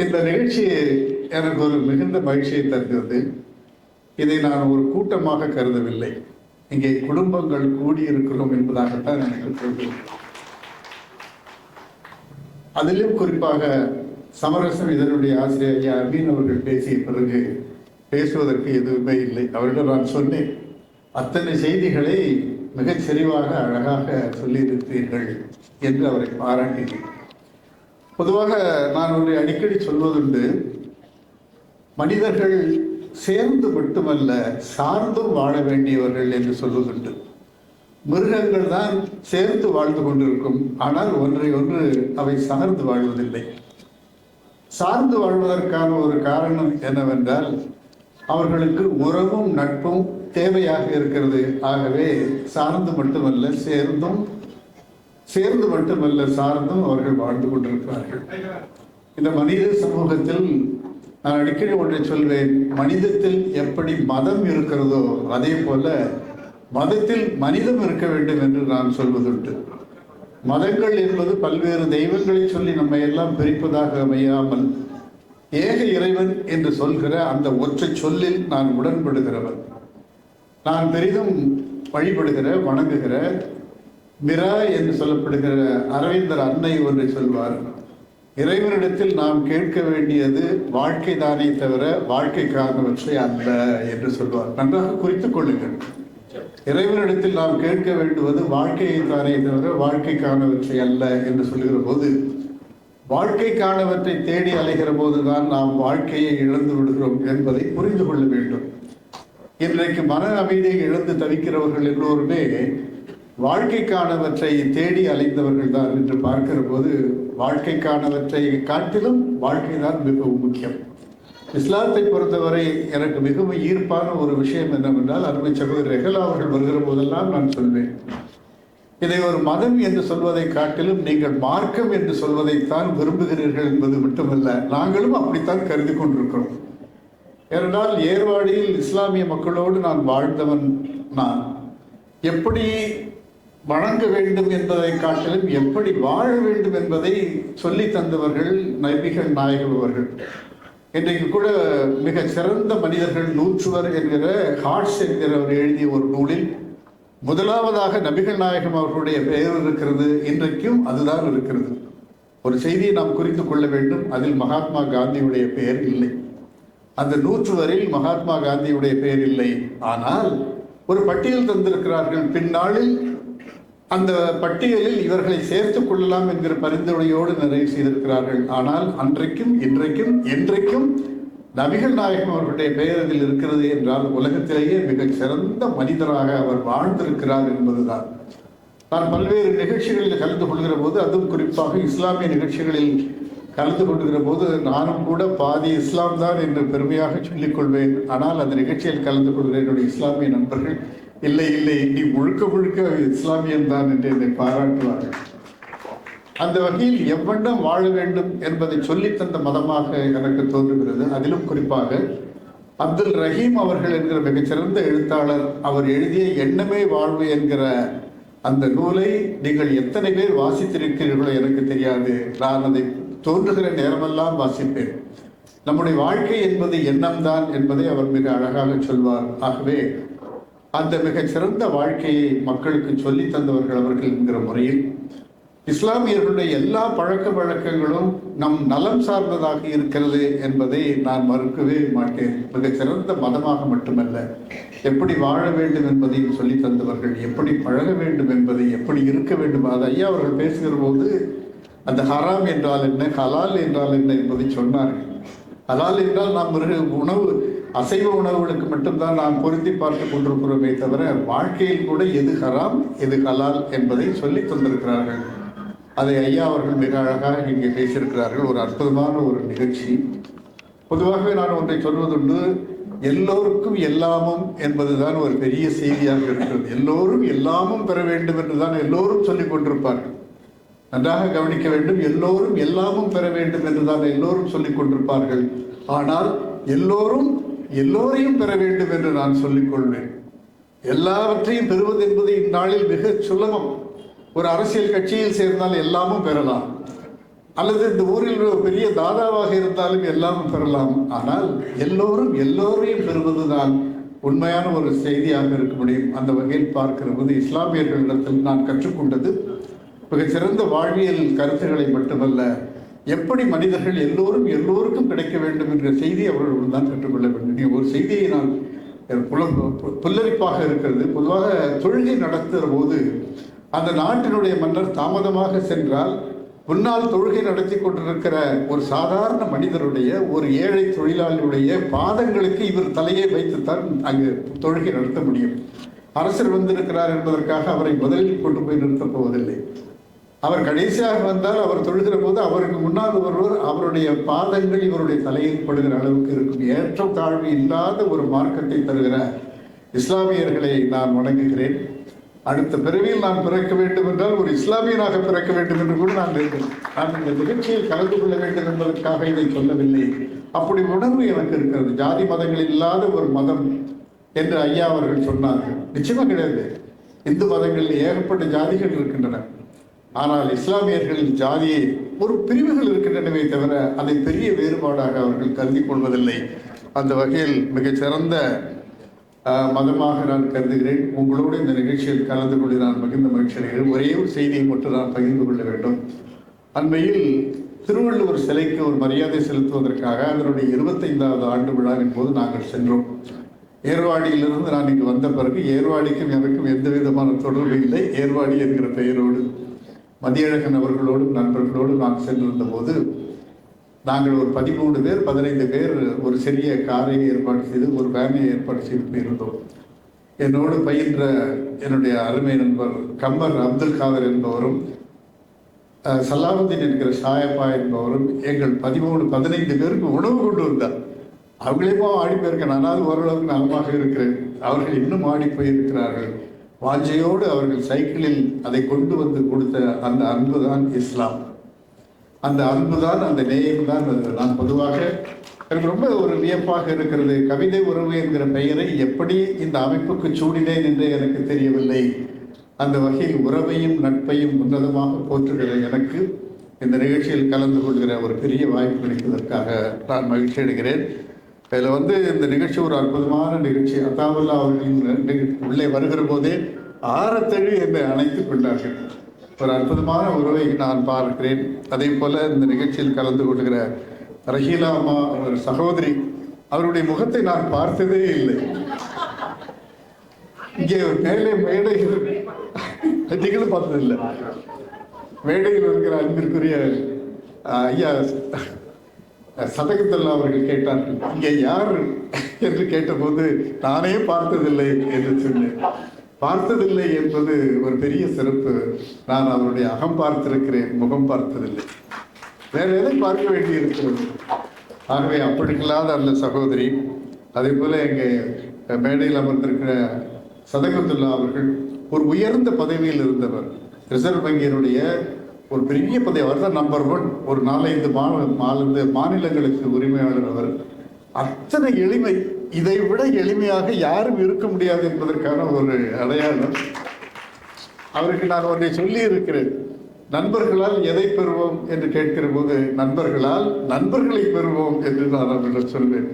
இந்த நிகழ்ச்சி எனக்கு ஒரு மிகுந்த மகிழ்ச்சியை தருகிறது. இதை நான் ஒரு கூட்டமாக கருதவில்லை. இங்கே குடும்பங்கள் கூடியிருக்கிறோம் என்பதாகத்தான் எனக்கு தோன்றுகிறது. அதிலும் குறிப்பாக சமரசம் இதனுடைய ஆசிரியர் ஐயா அமீன் அவர்கள் பேசிய பிறகு பேசுவதற்கு எதுவுமே இல்லை. அவரிடம் நான் சொன்னேன், அத்தனை செய்திகளை மிகச் செறிவாக அழகாக சொல்லியிருக்கிறீர்கள் என்று அவரை பாராட்டினேன். பொதுவாக நான் ஒன்றை அடிக்கடி சொல்வதுண்டு, மனிதர்கள் சேர்ந்து மட்டுமல்ல சார்ந்தும் வாழ வேண்டியவர்கள் என்று சொல்வதுண்டு. மிருகங்கள் தான் சேர்ந்து வாழ்ந்து கொண்டிருக்கும், ஆனால் ஒன்றை ஒன்று அவை சார்ந்து வாழ்வதில்லை. சார்ந்து வாழ்வதற்கான ஒரு காரணம் என்னவென்றால், அவர்களுக்கு உறவும் நட்பும் தேவையாக இருக்கிறது. ஆகவே சார்ந்து மட்டுமல்ல சேர்ந்து மட்டுமல்ல சார்ந்தும் அவர்கள் வாழ்ந்து கொண்டிருக்கிறார்கள். இந்த மனித சமூகத்தில் நான் அடிக்கடி ஒன்றை சொல்வேன், மனிதத்தில் எப்படி மதம் இருக்கிறதோ அதே போல மதத்தில் மனிதம் இருக்க வேண்டும் என்று நான் சொல்வதுண்டு. மதங்கள் என்பது பல்வேறு தெய்வங்களை சொல்லி நம்மை எல்லாம் பிரிப்பதாக அமையாமல் ஏக இறைவன் என்று சொல்கிற அந்த ஒற்றை சொல்லில் நான் உடன்படுகிறவன். நான் பெரிதும் வழிபடுகிற வணங்குகிற மிரா என்று சொல்லப்படுகிற அரவிந்தர் அன்னை ஒன்றை சொல்வார், இறைவனிடத்தில் நாம் கேட்க வேண்டியது வாழ்க்கை தானே தவிர வாழ்க்கைக்கானவற்றை அல்ல என்று சொல்வார். நன்றாக குறித்துக் கொள்ளுங்கள். இறைவனிடத்தில் நாம் கேட்க வேண்டுவது வாழ்க்கையை தானே தவிர வாழ்க்கைக்கானவற்றை அல்ல என்று சொல்லுகிற போது, வாழ்க்கைக்கானவற்றை தேடி அலைகிற போதுதான் நாம் வாழ்க்கையை இழந்து விடுகிறோம் என்பதை புரிந்து கொள்ள வேண்டும். இன்றைக்கு மன அமைதியை இழந்து தவிக்கிறவர்கள் எல்லோருமே வாழ்க்கைக்கானவற்றை தேடி அலைந்தவர்கள் தான் என்று பார்க்கிற போது, வாழ்க்கைக்கானவற்றை காட்டிலும் வாழ்க்கை தான் மிகவும் முக்கியம். இஸ்லாத்தை பொறுத்தவரை எனக்கு மிகவும் ஈர்ப்பான ஒரு விஷயம் என்னவென்றால், அருமை சகோதரர் ரெஹலா அவர்கள் வருகிற போதெல்லாம் நான் சொல்வேன், இதை ஒரு மதம் என்று சொல்வதை காட்டிலும் நீங்கள் மார்க்கம் என்று சொல்வதைத்தான் விரும்புகிறீர்கள் என்பது மட்டுமல்ல, நாங்களும் அப்படித்தான் கருதி கொண்டிருக்கிறோம். ஏனென்றால் ஏர்வாடியில் இஸ்லாமிய மக்களோடு நான் வாழ்ந்தவன். நான் எப்படி வணங்க வேண்டும் என்பதை காட்டிலும் எப்படி வாழ வேண்டும் என்பதை சொல்லி தந்தவர்கள் நபிகள் நாயகம் அவர்கள். இன்றைக்கு கூட மிக சிறந்த மனிதர்கள் நூற்றுவர் என்கிற ஹார்ட்ஸ் என்கிறவர் எழுதிய ஒரு நூலில் முதலாவதாக நபிகள் நாயகம் அவர்களுடைய பெயர் இருக்கிறது. இன்றைக்கும் அதுதான் இருக்கிறது. ஒரு செய்தியை நாம் குறித்து கொள்ள வேண்டும், அதில் மகாத்மா காந்தியுடைய பெயர் இல்லை. அந்த நூற்றுவரில் மகாத்மா காந்தியுடைய பெயர் இல்லை. ஆனால் ஒரு பட்டியல் தந்திருக்கிறார்கள். பின்னாளில் அந்த பட்டியலில் இவர்களை சேர்த்துக் கொள்ளலாம் என்கிற பரிந்துரையோடு நிறைவு செய்திருக்கிறார்கள். ஆனால் அன்றைக்கும் இன்றைக்கும் என்றைக்கும் நபிகள் நாயகம் அவர்களுடைய பெயர் அதில் இருக்கிறது என்றால் உலகத்திலேயே மிகச் சிறந்த மனிதராக அவர் வாழ்ந்திருக்கிறார் என்பதுதான். நான் பல்வேறு நிகழ்ச்சிகளில் கலந்து கொள்கிற போது, அதுவும் குறிப்பாக இஸ்லாமிய நிகழ்ச்சிகளில் கலந்து கொள்கிற போது, நானும் கூட பாதி இஸ்லாம் தான் என்று பெருமையாக சொல்லிக் கொள்வேன். ஆனால் அந்த நிகழ்ச்சியில் கலந்து கொள்கிற என்னுடைய இஸ்லாமிய நண்பர்கள், இல்லை இல்லை நீ முழுக்க முழுக்க இஸ்லாமியன் தான் என்று என்னை பாராட்டுவார்கள். அந்த வகையில் எவ்வண்ணம் வாழ வேண்டும் என்பதை சொல்லித்தந்த மதமாக எனக்கு தோன்றுகிறது. அதிலும் குறிப்பாக அப்துல் ரஹீம் அவர்கள் என்கிற மிகச்சிறந்த எழுத்தாளர், அவர் எழுதிய எண்ணமே வாழ்வு என்கிற அந்த நூலை நீங்கள் எத்தனை பேர் வாசித்திருக்கிறீர்களோ எனக்கு தெரியாது. நான் அதை தோன்றுகிற நேரமெல்லாம் வாசிப்பேன். நம்முடைய வாழ்க்கை என்பது எண்ணம்தான் என்பதை அவர் மிக அழகாக சொல்வார். ஆகவே அந்த மிகச் சிறந்த வாழ்க்கையை மக்களுக்கு சொல்லி தந்தவர்கள் அவர்கள் என்கிற முறையில் இஸ்லாமியர்களுடைய எல்லா பழக்க வழக்கங்களும் நம் நலம் சார்ந்ததாக இருக்கிறது என்பதை நான் மறுக்கவே மாட்டேன். மிகச் சிறந்த மதமாக மட்டுமல்ல, எப்படி வாழ வேண்டும் என்பதையும் சொல்லி தந்தவர்கள், எப்படி பழக வேண்டும் என்பதை, எப்படி இருக்க வேண்டும். அது ஐயா அவர்கள் பேசுகிற போது அந்த ஹராம் என்றால் என்ன, ஹலால் என்றால் என்ன என்பதை சொன்னார்கள். ஹலால் என்றால் நாம் உணவு அசைவ உணவுகளுக்கு மட்டும்தான் நாம் பொருத்தி பார்த்து கொண்டிருக்கிறோமே தவிர, வாழ்க்கையில் கூட எது ஹராம் எது ஹலால் என்பதை சொல்லி தந்திருக்கிறார்கள். அதை ஐயா அவர்கள் மிக அழகாக இங்கே பேசியிருக்கிறார்கள். ஒரு அற்புதமான ஒரு நிகழ்ச்சி. பொதுவாகவே நான் ஒன்றை சொல்வதுண்டு, எல்லோருக்கும் எல்லாமும் என்பதுதான் ஒரு பெரிய செய்தியாக இருக்கிறது. எல்லோரும் எல்லாமும் பெற வேண்டும் என்றுதான் எல்லோரும் சொல்லிக் கொண்டிருப்பார்கள். நன்றாக கவனிக்க வேண்டும், எல்லோரும் எல்லாமும் பெற வேண்டும் என்றுதான் எல்லோரும் சொல்லிக் கொண்டிருப்பார்கள். ஆனால் எல்லோரும் எல்லோரையும் பெற வேண்டும் என்று நான் சொல்லிக் கொள்வேன். எல்லாவற்றையும் பெறுவது என்பது இந்நாளில் மிக சுலபம். ஒரு அரசியல் கட்சியில் சேர்ந்தால் எல்லாமும் பெறலாம். அல்லது இந்த ஊரில் ஒரு பெரிய தாதாவாக இருந்தாலும் எல்லாம் பெறலாம். ஆனால் எல்லோரையும் பெறுவதுதான் உண்மையான ஒரு செய்தியாக இருக்க முடியும். அந்த வகையில் பார்க்கிற போது இஸ்லாமியர்களிடத்தில் நான் கற்றுக்கொண்டது மிகச்சிறந்த வாழ்வியல் கருத்துக்களை மட்டுமல்ல, எப்படி மனிதர்கள் எல்லோருக்கும் கிடைக்க வேண்டும் என்ற செய்தி அவர்களுடன் தான் கற்றுக்கொள்ள வேண்டும். ஒரு செய்தியை நான் புல்லரிப்பாக இருக்கிறது. பொதுவாக தொழுகை நடத்துகிற போது அந்த நாட்டினுடைய மன்னர் தாமதமாக சென்றால் முன்னால் தொழுகை நடத்தி கொண்டிருக்கிற ஒரு சாதாரண மனிதருடைய, ஒரு ஏழை தொழிலாளியுடைய பாதங்களுக்கு இவர் தலையை வைத்துத்தான் அங்கு தொழுகை நடத்த முடியும். அரசர் வந்திருக்கிறார் என்பதற்காக அவரை முதலில் கொண்டு போய் நிறுத்தப் போவதில்லை. அவர் கடைசியாக வந்தால் அவர் தொழுகிற போது அவருக்கு முன்னால் ஒருவர் அவருடைய பாதங்கள் இவருடைய தலையில் படுகிற அளவுக்கு இருக்கும். ஏற்றம் தாழ்வு இல்லாத ஒரு மார்க்கத்தை தருகிற இஸ்லாமியர்களை நான் வணங்குகிறேன். அடுத்த பிறவியில் நான் பிறக்க வேண்டும் என்றால் ஒரு இஸ்லாமியனாக பிறக்க வேண்டும் என்று கூட நான் இருக்கிறேன். நான் இந்த நிகழ்ச்சியில் கலந்து கொள்ள வேண்டும் என்பதற்காக இதை சொல்லவில்லை. அப்படி உணர்வு எனக்கு இருக்கிறது. ஜாதி மதங்கள் இல்லாத ஒரு மதம் என்று ஐயா அவர்கள் சொன்னார்கள். நிச்சயமா கிடையாது. இந்து மதங்களில் ஏகப்பட்ட ஜாதிகள் இருக்கின்றன. ஆனால் இஸ்லாமியர்களின் ஜாதியை ஒரு பிரிவுகள் இருக்கின்றனவே தவிர அதை பெரிய வேறுபாடாக அவர்கள் கருதி கொள்வதில்லை. அந்த வகையில் மிகச்சிறந்த மதமாக நான் கருதுகிறேன். உங்களோடு இந்த நிகழ்ச்சியில் கலந்து கொண்டு நான் மிகுந்த மகிழ்ச்சி அடைகிறேன். ஒரே ஒரு செய்தியை மட்டும் நான் பகிர்ந்து கொள்ள வேண்டும். அண்மையில் திருவள்ளுவர் சிலைக்கு ஒரு மரியாதை செலுத்துவதற்காக அதனுடைய 25வது ஆண்டு விழாவின் போது நாங்கள் சென்றோம். ஏர்வாடியிலிருந்து நான் இங்கு வந்த பிறகு ஏர்வாடிக்கும் எனக்கும் எந்த விதமான தொடர்பு இல்லை. ஏர்வாடி என்கிற பெயரோடு மதியழகன் அவர்களோடும் நண்பர்களோடும் நான் சென்றிருந்த போது நாங்கள் ஒரு 13 பேர் 15 பேர் ஒரு சிறிய காரை ஏற்பாடு செய்து ஒரு வேனை ஏற்பாடு செய்து இருந்தோம். என்னோடு பயின்ற என்னுடைய அருமை நண்பர் கம்பர் அப்துல் காதர் என்பவரும் சல்லாவுதீன் என்கிற ஷாயப்பா என்பவரும் எங்கள் 13-15 பேருக்கு உணவு கொண்டு வந்தார். அவங்களேமா ஆடி போயிருக்கேன். நானாவது ஓரளவுக்கு நலமாக இருக்கிறேன். அவர்கள் இன்னும் ஆடி போயிருக்கிறார்கள். வாஞ்சையோடு அவர்கள் சைக்கிளில் அதை கொண்டு வந்து கொடுத்த அந்த அன்பு தான் இஸ்லாம். அந்த அன்பு தான், அந்த நேயம் தான். நான் பொதுவாக எனக்கு ரொம்ப ஒரு வியப்பாக இருக்கிறது. கவிதை உறவு என்கிற பெயரை எப்படி இந்த அமைப்புக்கு சூடினேன் என்று எனக்கு தெரியவில்லை. அந்த வகையில் உறவையும் நட்பையும் உன்னதமாக போற்றுகிற எனக்கு இந்த நிகழ்ச்சியில் கலந்து கொள்கிற ஒரு பெரிய வாய்ப்பு கிடைப்பதற்காக நான் மகிழ்ச்சி அடைகிறேன். இதில் இந்த நிகழ்ச்சி ஒரு அற்புதமான நிகழ்ச்சி. அத்தாவுல்லா அவர்களின் உள்ளே வருகிற போதே ஆரத்தழி என்னை அணைத்துக் கொண்டார்கள். ஒரு அற்புதமான உறவை நான் பார்க்கிறேன். அதே போல இந்த நிகழ்ச்சியில் கலந்து கொள்கிற ரஹீலா அம்மா ஒரு சகோதரி, அவருடைய முகத்தை நான் பார்த்ததே இல்லை. இங்கே மேலே மேடையில் நீங்களும் பார்த்ததில்லை. மேடையில் இருக்கிற அன்பிற்குரிய ஐயா சதகத்துல்லா அவர்கள் கேட்டார்கள், இங்கே யார் என்று கேட்டபோது நானே பார்த்ததில்லை என்று சொன்னேன். பார்த்ததில்லை என்பது ஒரு பெரிய சிறப்பு. நான் அவருடைய அகம் பார்த்திருக்கிறேன், முகம் பார்த்ததில்லை. வேற எதை பார்க்க வேண்டி இருக்கிறது? ஆகவே அப்படிங்களாத அந்த சகோதரி, அதே போல எங்கள் மேடையில் அமர்ந்திருக்கிற சதகத்துல்லா அவர்கள் ஒரு உயர்ந்த பதவியில் இருந்தவர். ரிசர்வ் வங்கியினுடைய ஒரு பெரிய பதவி. அவர் தான் நம்பர் 1. ஒரு 4-5 மாநிலங்களுக்கு உரிமையாளர் அவர். அத்தனை எளிமை, இதை விட எளிமையாக யாரும் இருக்க முடியாது என்பதற்கான ஒரு அடையாளம். அவருக்கு நான் ஒன்றை சொல்லி இருக்கிறேன். நண்பர்களால் எதை பெறுவோம் என்று கேட்கிற போது நண்பர்களால் நண்பர்களை பெறுவோம் என்று நான் அவர்கள் சொல்வேன்.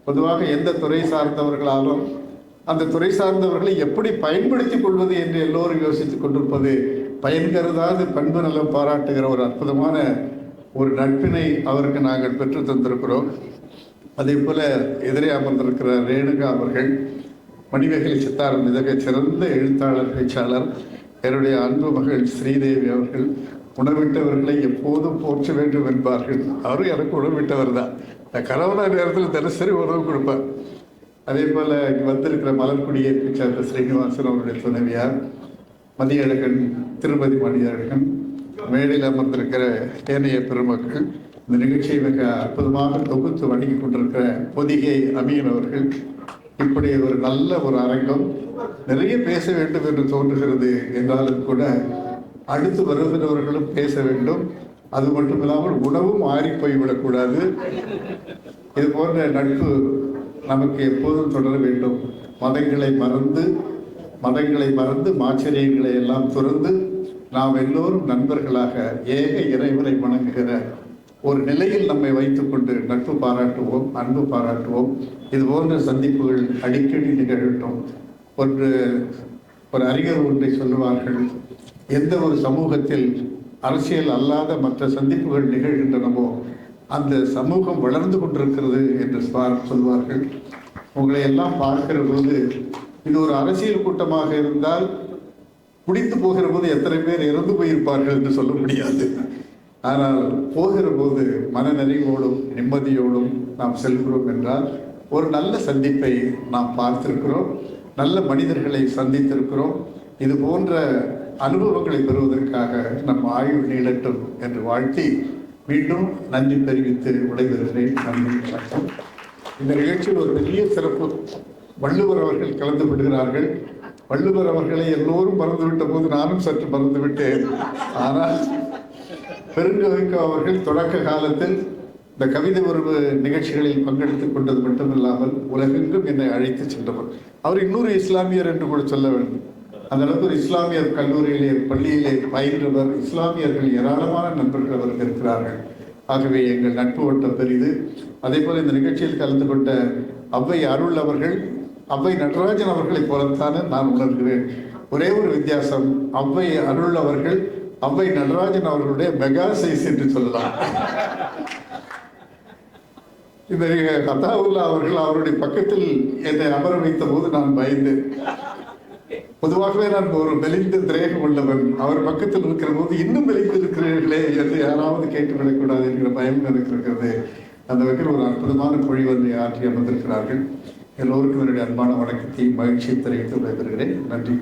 பொதுவாக எந்த துறை சார்ந்தவர்களாலும் அந்த துறை சார்ந்தவர்களை எப்படி பயன்படுத்திக் கொள்வது என்று எல்லோரும் யோசித்துக் கொண்டிருப்பது பயன் கருதாது பண்பு நலம் பாராட்டுகிற ஒரு அற்புதமான ஒரு நட்பினை அவருக்கு நாங்கள் பெற்று தந்திருக்கிறோம். அதே போல எதிரே அமர்ந்திருக்கிற ரேணுகா அவர்கள் மணிமேகலை சித்தாரம் மிக சிறந்த எழுத்தாளர், பேச்சாளர். என்னுடைய அன்பு மகள் ஸ்ரீதேவி அவர்கள் உணவிட்டவர்களை எப்போதும் போற்ற வேண்டும் என்பார்கள். அவரும் எனக்கு உணவிட்டவர் தான். கரோனா நேரத்தில் தினசரி உணவு கொடுப்பார். அதே போல் இங்கே வந்திருக்கிற மலர்குடியை சேர்ந்த ஸ்ரீனிவாசன் அவருடைய துணைவியார் மதியழகன், திருமதி மணியழகன், மேடையில் அமர்ந்திருக்கிற ஏனைய பெருமக்கள், இந்த நிகழ்ச்சியை மிக அற்புதமாக தொகுத்து வழங்கி கொண்டிருக்கிற பொதிகை அமீன் அவர்கள். இப்படி ஒரு நல்ல ஒரு அரங்கம், நிறைய பேச வேண்டும் என்று தோன்றுகிறது என்றாலும் கூட அடுத்து வருகிறவர்களும் பேச வேண்டும். அது மட்டும் இல்லாமல் உணவும் ஆறி போய்விடக்கூடாது. இது போன்ற நட்பு நமக்கு எப்போதும் தொடர வேண்டும். மதங்களை மறந்து மாச்சரியங்களை எல்லாம் துறந்து நாம் எல்லோரும் நண்பர்களாக ஏக இறைவனை வணங்குகிற ஒரு நிலையில் நம்மை வைத்துக்கொண்டு நட்பு பாராட்டுவோம், அன்பு பாராட்டுவோம். இது போன்ற சந்திப்புகள் அடிக்கடி நிகழட்டும். ஒரு அறிஞர் ஒன்றை சொல்லுவார்கள், எந்த ஒரு சமூகத்தில் அரசியல் அல்லாத மற்ற சந்திப்புகள் நிகழ்கின்றனவோ அந்த சமூகம் வளர்ந்து கொண்டிருக்கிறது என்று சொல்வார்கள். உங்களை எல்லாம் பார்க்கிற போது இது ஒரு அரசியல் கூட்டமாக இருந்தால் குடித்து போகிற போது எத்தனை பேர் இறந்து போயிருப்பார்கள் என்று சொல்ல முடியாது. ஆனால் போகிற போது மனநிறைவோடும் நிம்மதியோடும் நாம் செல்கிறோம் என்றால் ஒரு நல்ல சந்திப்பை நாம் பார்த்திருக்கிறோம், நல்ல மனிதர்களை சந்தித்திருக்கிறோம். இது போன்ற அனுபவங்களை பெறுவதற்காக நம் ஆயுள் நீளட்டும் என்று வாழ்த்தி மீண்டும் நன்றி தெரிவித்து விடைபெறுகிறேன். நன்றி, வணக்கம். இந்த நிகழ்ச்சியில் ஒரு பெரிய சிறப்பு, வள்ளுவர் அவர்கள் கலந்து விடுகிறார்கள். வள்ளுவர் அவர்களை எல்லோரும் மறந்துவிட்ட போது நானும் சற்று மறந்துவிட்டேன். ஆனால் பெருங்கவிக்கோ அவர்கள் தொடக்க காலத்தில் இந்த கவிதை உறவு நிகழ்ச்சிகளில் பங்கெடுத்துக் கொண்டது மட்டுமில்லாமல் உலகெங்கும் என்னை அழைத்து சென்றவர். அவர் இன்னொரு இஸ்லாமியர் என்று கூட சொல்ல வேண்டும். அந்த அளவுக்கு ஒரு இஸ்லாமியர் கல்லூரியிலே பள்ளியிலே பயின்றவர். இஸ்லாமியர்கள் ஏராளமான நண்பர்கள் அவருக்கு இருக்கிறார்கள். ஆகவே எங்கள் நட்பு வட்டம் பெரிது. அதே போல இந்த நிகழ்ச்சியில் கலந்து கொண்ட அவ்வை அருள் அவர்கள் அவ்வை நடராஜன் அவர்களை போலத்தானே நான் உணர்கிறேன். ஒரே ஒரு வித்தியாசம், அவ்வை அருள் அவர்கள் அவ்வை நடராஜன் அவர்களுடைய மெகா சைஸ் என்று சொல்லலாம். இந்த அத்தாவுல்லா அவர்கள் அவருடைய பக்கத்தில் என்னை அமர வைத்த போது நான் பயந்தேன். பொதுவாகவே நான் ஒரு மெலிந்த திரேகம் உள்ளவன். அவர் பக்கத்தில் இருக்கிற போது இன்னும் மெலிந்து இருக்கிறீர்களே என்று யாராவது கேட்டுவிடக்கூடாது என்கிற பயம் எனக்கு இருக்கிறது. அந்த வகையில் ஒரு அற்புதமான பொழிவரை ஆற்றி அமர்ந்திருக்கிறார்கள். எல்லோருக்கும் என்னுடைய அன்பான வணக்கத்தையும் மகிழ்ச்சியை தெரிவித்து விடைபெறுகிறேன். நன்றி.